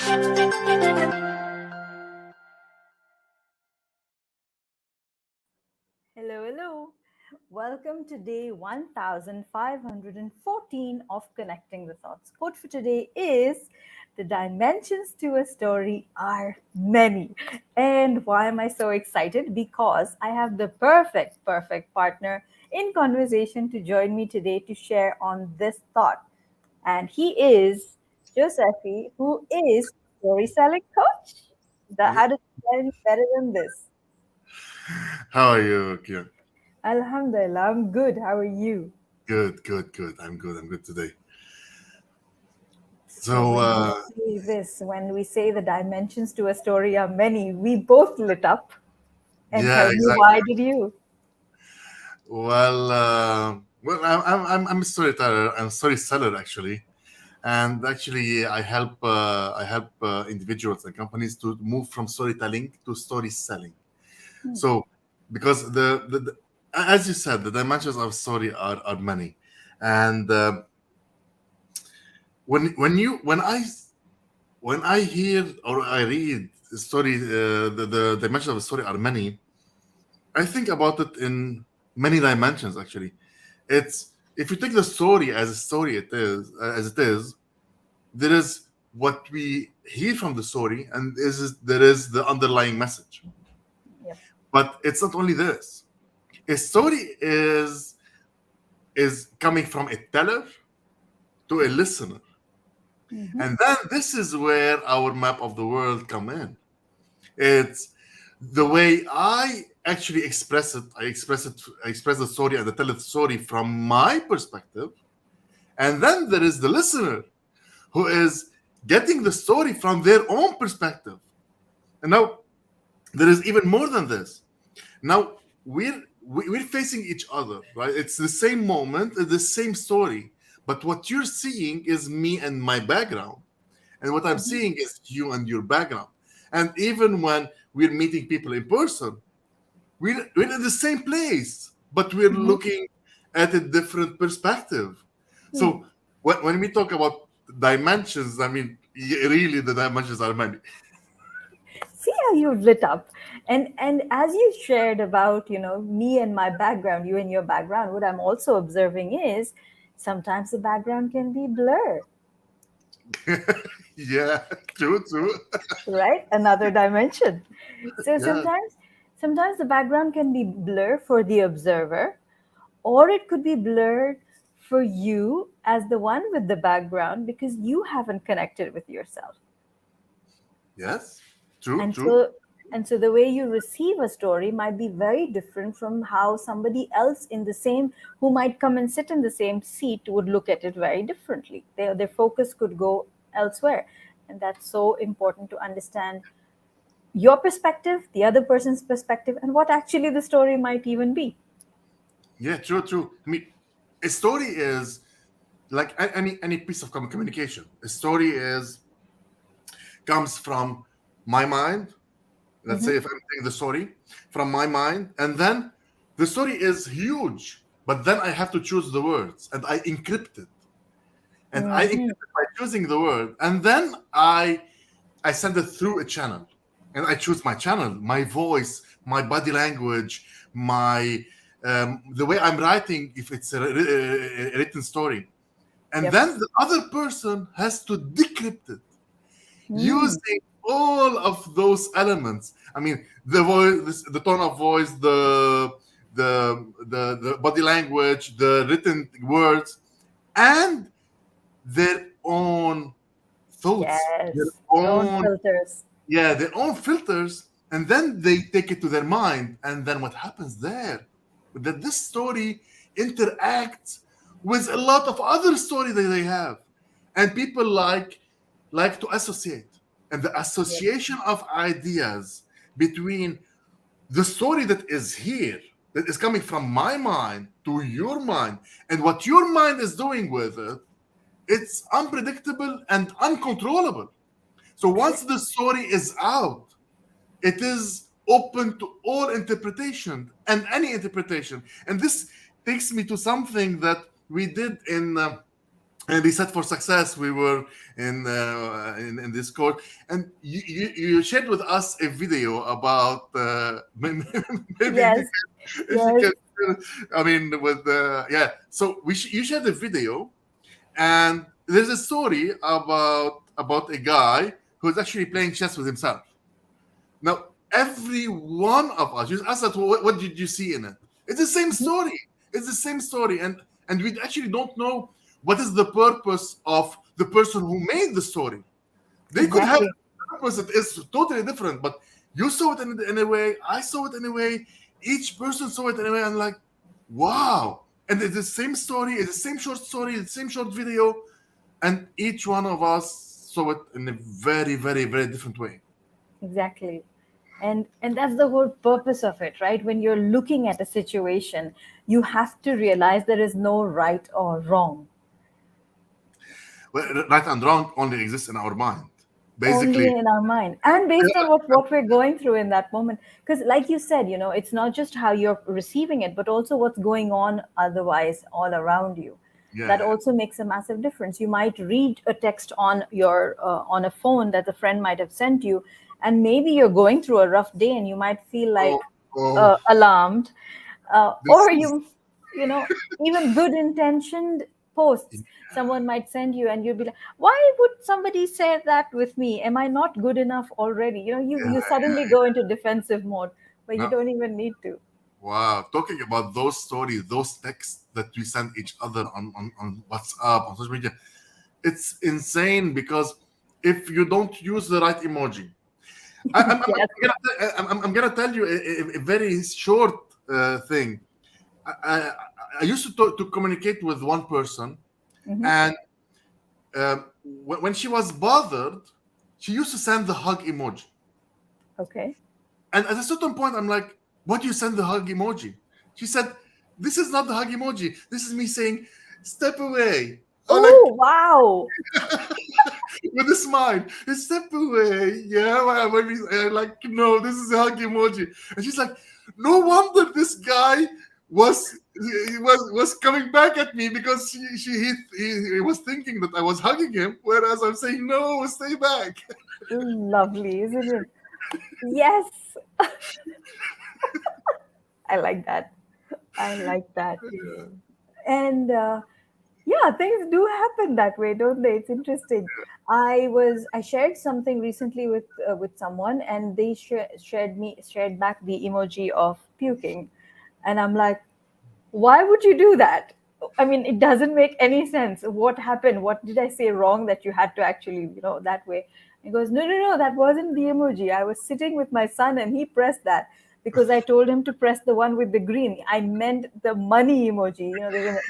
Hello, hello. Welcome to day 1514 of Connecting the Thoughts. Quote for today is: the dimensions to a story are many. And why am I so excited? Because I have the perfect partner in conversation to join me today to share on this thought. And he is Josephi, who is story-selling coach. Yeah. How does it get any better than this? How are you, Kian? Alhamdulillah, I'm good. How are you? Good, good, good. I'm good. I'm good today. So So, when we say this, when we say the dimensions to a story are many, we both lit up. And yeah, tell me, exactly. why did you? I'm a storyteller. I'm a storyteller actually, and actually, I help individuals and companies to move from storytelling to story selling. Hmm. So, because as you said, the dimensions of story are many, and when I hear or I read the story, the dimensions of a story are many. I think about it in many dimensions. Actually, it's if you take the story as a story, it is. There is what we hear from the story, and there is the underlying message. Yep. But it's not only this. A story is coming from a teller to a listener, Mm-hmm. and then this is where our map of the world come in. It's the way I actually express it. I express the story and I tell the story from my perspective. And then there is the listener who is getting the story from their own perspective. And now there is even more than this. Now we're facing each other, right? It's the same moment, it's the same story. But what you're seeing is me and my background. And what I'm Mm-hmm. seeing is you and your background. And even when we're meeting people in person, we're in the same place, but we're Mm-hmm. looking at a different perspective. Hmm. So when we talk about dimensions, I mean, really the dimensions are many. See how you lit up. And as you shared about, me and my background, you and your background, what I'm also observing is sometimes the background can be blurred, Yeah, true, true. right? Another dimension. So Yeah, sometimes the background can be blurred for the observer, or it could be blurred for you as the one with the background because you haven't connected with yourself. yes, true, And true. so the way you receive a story might be very different from how somebody else in the same, who might come and sit in the same seat, would look at it very differently. Their focus could go elsewhere. And that's so important to understand your perspective, the other person's perspective, and what actually the story might even be. Yeah, true, true. I mean, a story is like any piece of communication. A story is comes from my mind. Let's Mm-hmm. say if I'm telling the story from my mind, and then the story is huge, but then I have to choose the words and I encrypt it. And I Mm-hmm. encrypt it by choosing the word, and then I send it through a channel. And I choose my channel, my voice, my body language, my the way I'm writing if it's a written story. And Yep. then the other person has to decrypt it Mm. using all of those elements. I mean, the voice, the tone of voice, the body language, the written words, and their own thoughts, their Yes. Their own own filters. their own filters, and then they take it to their mind. And then what happens there? That this story interacts with a lot of other story that they have, and people like to associate, and the Yep. association of ideas between the story that is here, that is coming from my mind to your mind, and what your mind is doing with it, it's unpredictable and uncontrollable. So once the story is out, it is open to all interpretation and any interpretation. And this takes me to something that we did and we said for success we were in Discord, and you shared with us a video about maybe if you Yes, can, if you yes, can, I mean, with yeah. So you shared the video, and there's a story about a guy who's actually playing chess with himself. Now, every one of us, you asked us, what did you see in it? It's the same mhm, story. It's the same story, and we actually don't know what is the purpose of the person who made the story. They could have exactly, a purpose that is totally different, but you saw it in a way, I saw it in a way, each person saw it in a way, and like, wow. And it's the same story, it's the same short story, it's the same short video, and each one of us saw it in a very, very, very different way. exactly. And that's the whole purpose of it, right? When you're looking at a situation, you have to realize there is no right or wrong. Well, right and wrong only exists in our mind. Only Basically, in our mind and based on what we're going through in that moment, because like you said, it's not just how you're receiving it, but also what's going on otherwise all around you. yeah, That yeah. also makes a massive difference. You might read a text on your on a phone that a friend might have sent you, and maybe you're going through a rough day and you might feel Oh, like oh, alarmed, this or is you know even good intentioned posts someone might send you, and you'll be like, why would somebody say that with me? Am I not good enough already? You yeah. suddenly go into defensive mode where you No, don't even need to. wow. Talking about those stories, those texts that we send each other on WhatsApp, on social media, it's insane because if you don't use the right emoji, Yes. I'm gonna tell you a very short thing. I, I, I used to communicate with one person, Hmm. and when she was bothered, she used to send the hug emoji. Okay. And at a certain point, I'm like, "What do you send the hug emoji?" She said, "This is not the hug emoji. This is me saying, step away." Or like Oh, wow. with a smile, step away. Yeah, like, no, this is a hug emoji. And she's like, no wonder this guy was coming back at me because he was thinking that I was hugging him, whereas I'm saying, no, stay back. Lovely, isn't it? Yes. I like that. I like that. And yeah, things do happen that way, don't they? It's interesting. I shared something recently with someone, and they shared back the emoji of puking, and I'm like, why would you do that? I mean, it doesn't make any sense. What happened? What did I say wrong that you had to actually, that way? He goes, no, no, no, that wasn't the emoji. I was sitting with my son and he pressed that because I told him to press the one with the green. I meant the money emoji.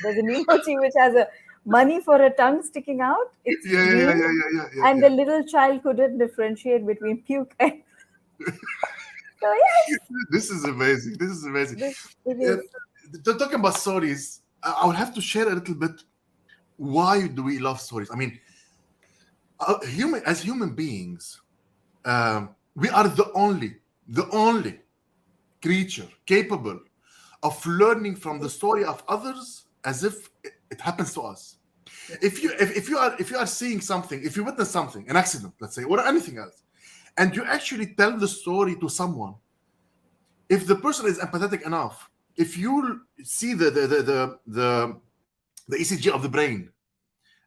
There's an emoji which has a money for a tongue sticking out. It's Yeah, yeah, yeah, green, yeah, yeah, yeah, yeah, and the yeah. little child couldn't differentiate between puke and so yes, This is amazing. This is amazing. this it Uh, is. Talking about stories, I will have to share a little bit. Why do we love stories? I mean, as human beings, we are the only creature capable of learning from the story of others as if it happens to us. If you are seeing something, if you witness something, an accident, let's say, or anything else, and you actually tell the story to someone, if the person is empathetic enough, if you see the ECG of the brain,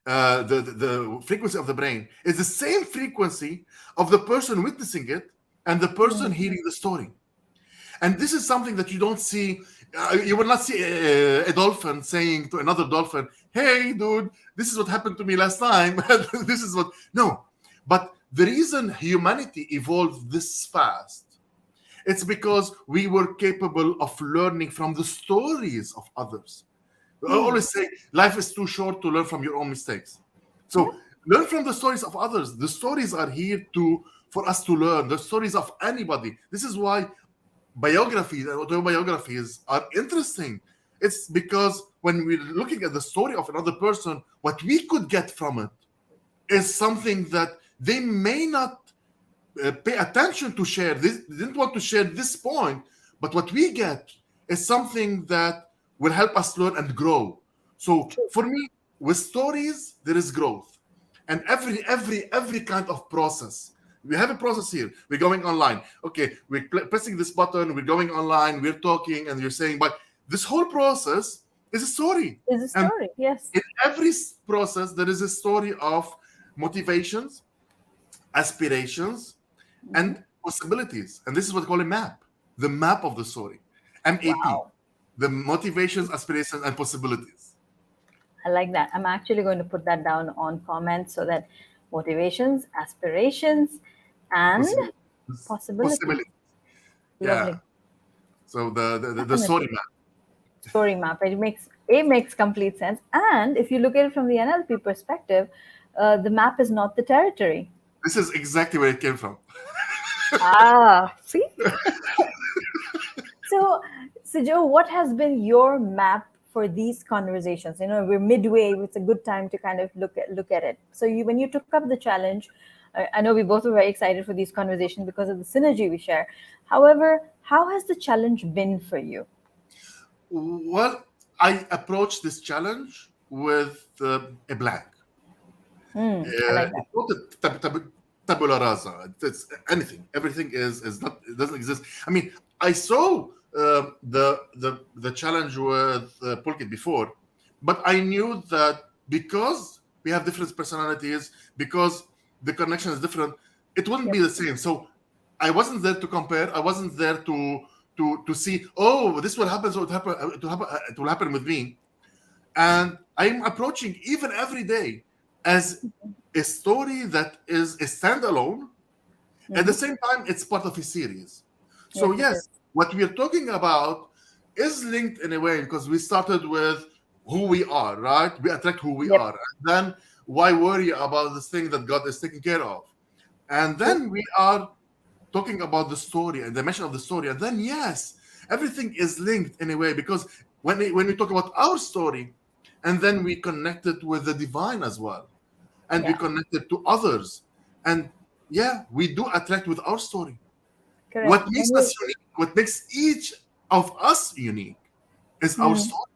the frequency of the brain is the same frequency of the person witnessing it and the person Mm. hearing the story. And this is something that you don't see. You will not see a dolphin saying to another dolphin, "Hey, dude, this is what happened to me last time." This is what. No, but the reason humanity evolved this fast, it's because we were capable of learning from the stories of others. I Hmm. always say life is too short to learn from your own mistakes. Yeah. So learn from the stories of others. The stories are here to for us to learn. The stories of anybody. This is why biographies and autobiographies are interesting. It's because when we're looking at the story of another person, what we could get from it is something that they may not pay attention to share. They didn't want to share this point, but what we get is something that will help us learn and grow. So True. for me, with stories there is growth, and every kind of process. We have a process here. We're going online. Okay, we're pressing this button. We're going online. We're talking, and you're saying, but this whole process is a story. Is a And story. Yes. in every process, there is a story of motivations, aspirations, Mhm. and possibilities. And this is what we call a map, the map of the story. MAP, Wow. the motivations, aspirations, and possibilities. I like that. I'm actually going to put that down on comments so that motivations, aspirations, and Possibilities. possibilities. Possibilities. Yeah. Lovely. So the story Definitely. map. Story map. It makes complete sense. And if you look at it from the NLP perspective, the map is not the territory. This is exactly where it came from. Ah, see. So, so Joe, what has been your map for these conversations? You know, we're midway. It's a good time to kind of look at it. So, when you took up the challenge, I know we both were very excited for these conversations because of the synergy we share. However, how has the challenge been for you? Well, I approached this challenge with a blank. I like that. It's not a tabula rasa. It's anything. Everything is not. It doesn't exist. I mean, I saw the challenge with Pulkit before, but I knew that because we have different personalities, because the connection is different, it wouldn't Yep. be the same. So I wasn't there to compare. I wasn't there to see. Oh, this will happen. So it will happen with me. And I'm approaching even every day as a story that is a standalone. At the Mm-hmm. same time, it's part of a series. So Yes, it is. yes, what we're talking about is linked in a way because we started with who we are, right? We attract who we Yep. are. And then why worry about this thing that God is taking care of? And True. then we are talking about the story and the dimension of the story. And then yes, everything is linked in a way because when we talk about our story, and then we connect it with the divine as well, and we Yeah. connect it to others, and yeah, we do attract with our story. Correct. What makes And us unique, what makes each of us unique, is our hmm, story.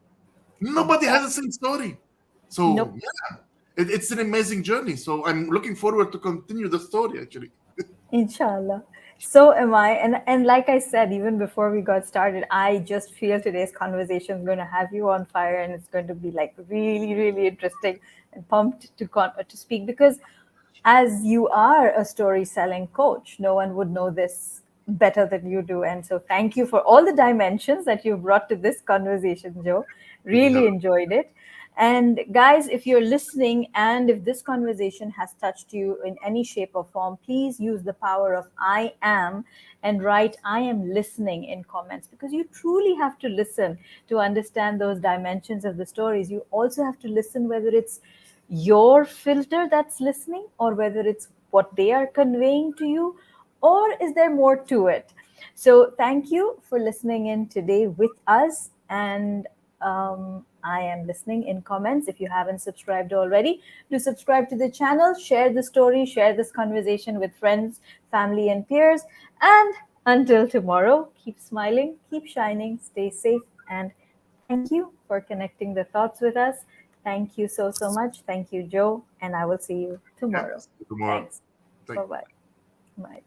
Nobody has exactly. the same story. So Nope. yeah, it's an amazing journey. So I'm looking forward to continue the story actually. Inshallah. So am I. And like I said, even before we got started, I just feel today's conversation is going to have you on fire, and it's going to be like really, really interesting and pumped to speak because as you are a story selling coach, no one would know this better than you do. And so thank you for all the dimensions that you brought to this conversation, Joe. Really enjoyed it. And guys, if you're listening and if this conversation has touched you in any shape or form, please use the power of I am and write I am listening in comments because you truly have to listen to understand those dimensions of the stories. You also have to listen whether it's your filter that's listening or whether it's what they are conveying to you, or is there more to it? So thank you for listening in today with us. And I am listening in comments. If you haven't subscribed already, do subscribe to the channel, share the story, share this conversation with friends, family, and peers. And until tomorrow, keep smiling, keep shining, stay safe, and thank you for connecting the thoughts with us. Thank you so, so much. Thank you, Joe. And I will see you Yeah, tomorrow. see you tomorrow. Thanks. Thank Bye bye. Bye.